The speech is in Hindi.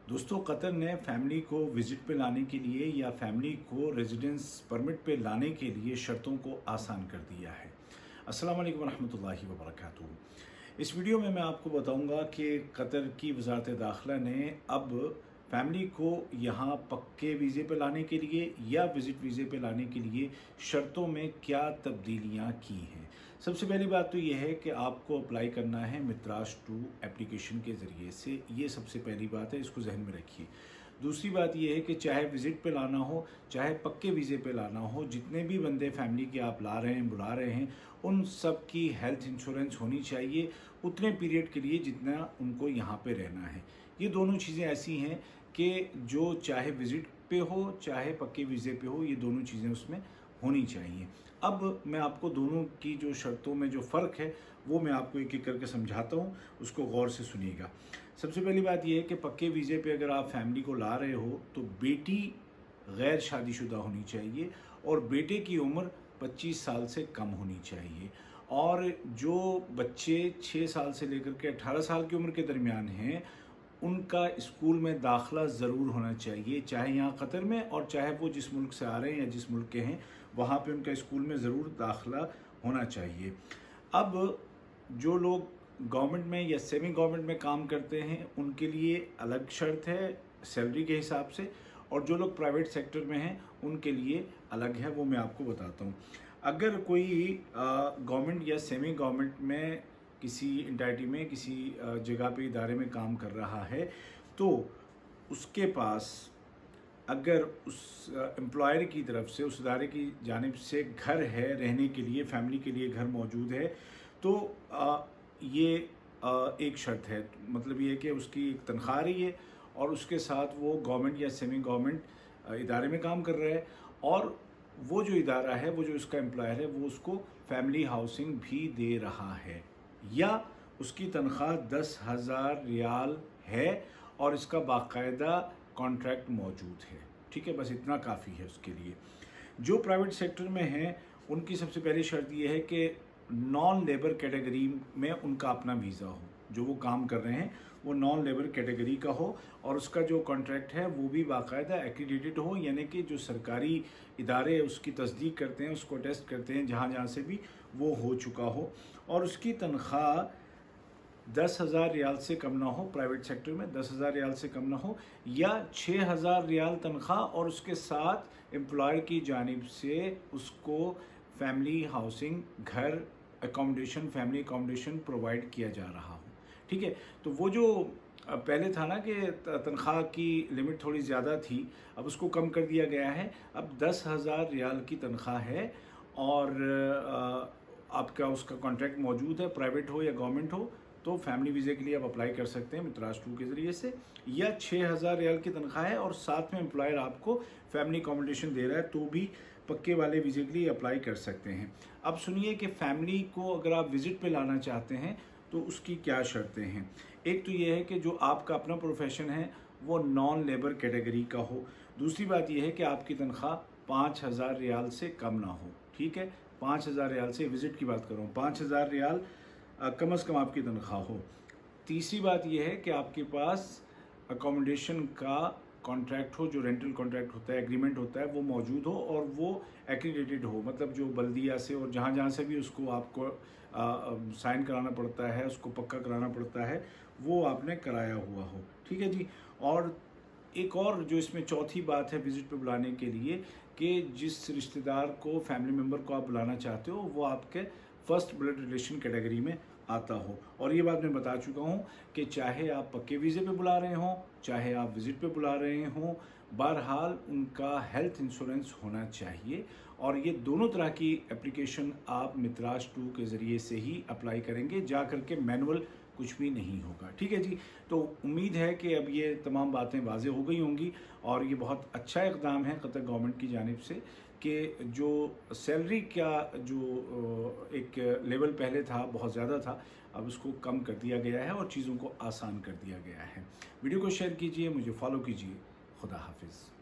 दोस्तों, कतर ने फैमिली को विजिट पे लाने के लिए या फैमिली को रेजिडेंस परमिट पे लाने के लिए शर्तों को आसान कर दिया है। अस्सलाम वालेकुम रहमतुल्लाहि व बरकातुहू। इस वीडियो में मैं आपको बताऊंगा कि कतर की वजारत दाखिला ने अब फैमिली को यहाँ पक्के वीज़े पे लाने के लिए या विज़िट वीज़े पे लाने के लिए शर्तों में क्या तब्दीलियाँ की हैं। सबसे पहली बात तो यह है कि आपको अप्लाई करना है मित्राज 2 एप्लीकेशन के ज़रिए से। ये सबसे पहली बात है, इसको जहन में रखिए। दूसरी बात यह है कि चाहे विज़िट पे लाना हो चाहे पक्के वीज़े पे लाना हो, जितने भी बंदे फैमिली के आप ला रहे हैं, बुला रहे हैं, उन सब की हेल्थ इंश्योरेंस होनी चाहिए उतने पीरियड के लिए जितना उनको यहाँ पे रहना है। ये दोनों चीज़ें ऐसी हैं कि जो चाहे विज़िट पे हो चाहे पक्के वीज़े पे हो, ये दोनों चीज़ें उसमें होनी चाहिए। अब मैं आपको दोनों की जो शर्तों में जो फ़र्क है वो मैं आपको एक एक करके समझाता हूँ, उसको गौर से सुनिएगा। सबसे पहली बात यह है कि पक्के वीज़े पे अगर आप फैमिली को ला रहे हो तो बेटी गैर शादीशुदा होनी चाहिए और बेटे की उम्र 25 साल से कम होनी चाहिए। और जो बच्चे 6 साल से लेकर के 18 साल की उम्र के दरमियान हैं, उनका स्कूल में दाखिला ज़रूर होना चाहिए, चाहे यहाँ कतर में और चाहे वो जिस मुल्क से आ रहे हैं या जिस मुल्क के हैं वहाँ पे उनका स्कूल में ज़रूर दाखिला होना चाहिए। अब जो लोग गवर्नमेंट में या सेमी गवर्नमेंट में काम करते हैं उनके लिए अलग शर्त है सैलरी के हिसाब से, और जो लोग प्राइवेट सेक्टर में हैं उनके लिए अलग है, वो मैं आपको बताता हूँ। अगर कोई गवर्नमेंट या सेमी गवर्नमेंट में किसी इंटाइटी में किसी जगह पे इदारे में काम कर रहा है तो उसके पास अगर उस एम्प्लॉयर की तरफ से, उस इदारे की जानिब से घर है रहने के लिए, फैमिली के लिए घर मौजूद है, तो ये एक शर्त है। मतलब ये कि उसकी एक तनख्वाह रही है और उसके साथ वो गवर्नमेंट या सेमी गवर्नमेंट इदारे में काम कर रहा है, और वो जो इदारा है, वो जो उसका एम्प्लॉयर है, वो उसको फैमिली हाउसिंग भी दे रहा है, या उसकी तनख्वाह 10,000 रियाल है और इसका बाकायदा कॉन्ट्रैक्ट मौजूद है। ठीक है, बस इतना काफ़ी है उसके लिए। जो प्राइवेट सेक्टर में हैं उनकी सबसे पहली शर्त यह है कि नॉन लेबर कैटेगरी में उनका अपना वीज़ा हो। जो वो काम कर रहे हैं वो नॉन लेबर कैटेगरी का हो और उसका जो कॉन्ट्रैक्ट है वो भी बाकायदा एक्रीडिटेड हो, यानी कि जो सरकारी इदारे उसकी तस्दीक करते हैं, उसको टेस्ट करते हैं, जहाँ जहाँ से भी वो हो चुका हो, और उसकी तनख्वाह 10,000 रियाल से कम ना हो, प्राइवेट सेक्टर में 10,000 रियाल से कम ना हो, या 6,000 रियाल तनख्वाह और उसके साथ एम्प्लॉयर की जानिब से उसको फैमिली हाउसिंग, घर अकोमोडेशन, फैमिली अकोमोडेशन प्रोवाइड किया जा रहा हो। ठीक है, तो वो जो पहले था ना कि तनख्वाह की लिमिट थोड़ी ज़्यादा थी, अब उसको कम कर दिया गया है। अब 10,000 रियाल की तनख्वाह है और आपका उसका कॉन्ट्रैक्ट मौजूद है, प्राइवेट हो या गवर्नमेंट हो, तो फैमिली वीज़े के लिए आप अप्लाई कर सकते हैं मित्राज 2 के ज़रिए से। या 6,000 रियाल की तनख्वाह है और साथ में एम्प्लॉयर आपको फैमिली अकोमोडेशन दे रहा है, तो भी पक्के वाले वीज़े के लिए अप्लाई कर सकते हैं। अब सुनिए कि फैमिली को अगर आप विज़िट पे लाना चाहते हैं तो उसकी क्या शर्तें हैं। एक तो ये है कि जो आपका अपना प्रोफेशन है वो नॉन लेबर कैटेगरी का हो। दूसरी बात यह है कि आपकी तनख्वाह 5,000 रियाल से कम ना हो। ठीक है, 5,000 रियाल से, विज़िट की बात कर रहा हूँ, 5,000 रियाल कम से कम आपकी तनख्वाह हो। तीसरी बात यह है कि आपके पास अकोमोडेशन का कॉन्ट्रैक्ट हो, जो रेंटल कॉन्ट्रैक्ट होता है, एग्रीमेंट होता है, वो मौजूद हो और वो एक्रीडेटेड हो, मतलब जो बल्दिया से और जहाँ जहाँ से भी उसको आपको साइन कराना पड़ता है, उसको पक्का कराना पड़ता है, वो आपने कराया हुआ हो। ठीक है जी। और एक और जो इसमें चौथी बात है विज़िट पे बुलाने के लिए, कि जिस रिश्तेदार को, फैमिली मेम्बर को आप बुलाना चाहते हो, वो आपके फर्स्ट ब्लड रिलेशन कैटेगरी में आता हो। और ये बात मैं बता चुका हूँ कि चाहे आप पक्के वीज़े पे बुला रहे हों चाहे आप विज़िट पे बुला रहे हों, बहरहाल उनका हेल्थ इंश्योरेंस होना चाहिए। और ये दोनों तरह की एप्लीकेशन आप मित्राज 2 के ज़रिए से ही अप्लाई करेंगे, जा करके मैनुअल कुछ भी नहीं होगा। ठीक है जी। तो उम्मीद है कि अब ये तमाम बातें वाज़ेह हो गई होंगी और ये बहुत अच्छा इक़दाम है कतर गवर्नमेंट की जानिब से कि जो सैलरी का जो एक लेवल पहले था बहुत ज़्यादा था, अब उसको कम कर दिया गया है और चीज़ों को आसान कर दिया गया है। वीडियो को शेयर कीजिए, मुझे फॉलो कीजिए। खुदा हाफिज़।